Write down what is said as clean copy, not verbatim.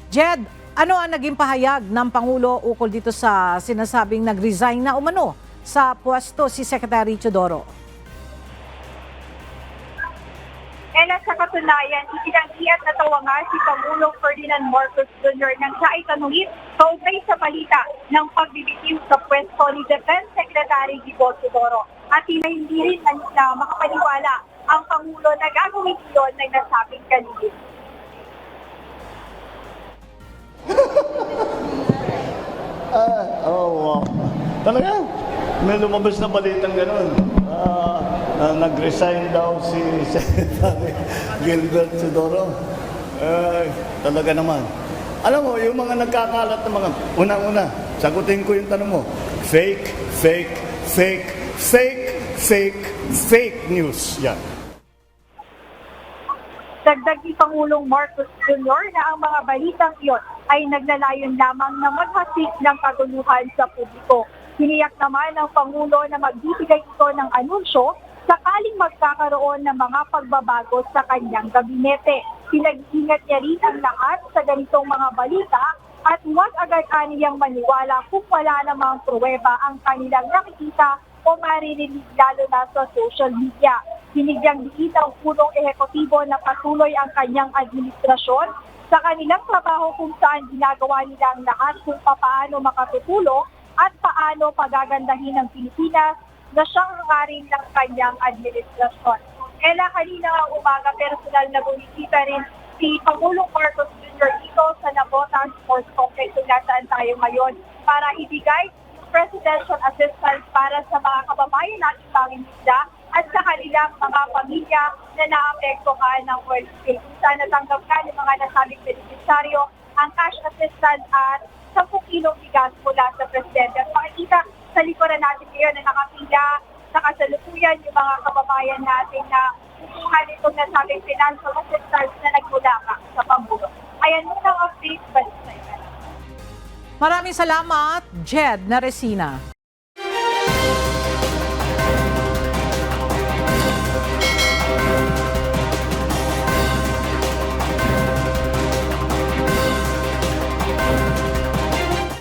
Jed, ano ang naging pahayag ng Pangulo ukol dito sa sinasabing nag-resign na umano sa pwesto si Secretary Teodoro? Sa katunayan, itinanggiat na tawangan si Pangulong Ferdinand Marcos Jr. nang siya ay tanungin kaugnay sa balita ng pagbibitiw sa pwesto ni Defense Secretary Gibo Teodoro. At hindi rin na makapaniwala ang Pangulo na gagawin iyon ng nasabing kalihim. Wow. Talaga? May lumabas na balitang gano'n. Nag-resign daw si Secretary Gilbert Teodoro. Talaga naman. Alam mo, yung mga nagkakalat na mga, unang-una, sagutin ko yung tanong mo, fake, fake, fake, fake, fake, fake news. Yan. Dagdag ni Pangulong Marcos Jr. na ang mga balitang iyon ay naglalayon lamang na maghasik ng kaguluhan sa publiko. Hiniyak naman ng Pangulo na magbibigay ito ng anunsyo sakaling magkakaroon ng mga pagbabago sa kanyang gabinete. Pinag-ingat niya rin ang lahat sa ganitong mga balita at huwag agad aniyang maniwala kung wala namang pruweba ang kanilang nakikita o maririnig lalo na sa social media. Binigyang diin ang punong ehekutibo na patuloy ang kanyang administrasyon sa kanilang trabaho kung saan ginagawa nila ang lahat kung paano makatutulong at paano pagagandahin ng Pilipinas na siyang hangarin ng kanyang administrasyon. Kanina umaga personal na bumisita rin si Pangulong Marcos Jr. dito sa Navotas Sports Complex kung nasaan tayo ngayon para ibigay presidential assistance para sa mga kababayan natin pangingisda at sa kanilang mga pamilya na naapektuhan ng earthquake. Kung natanggap ka ng mga nasabing beneficiaryo ang cash assistance at 10 kilong bigas mula sa Presidente. At makikita sa likuran natin ngayon na nakapila sa kasalukuyan yung mga kababayan natin na kukuha nitong nasabing financial assistance na nagmula sa Pangulo. Ayan muna ang update. Balik sa iba. Maraming salamat, Jed Naresina.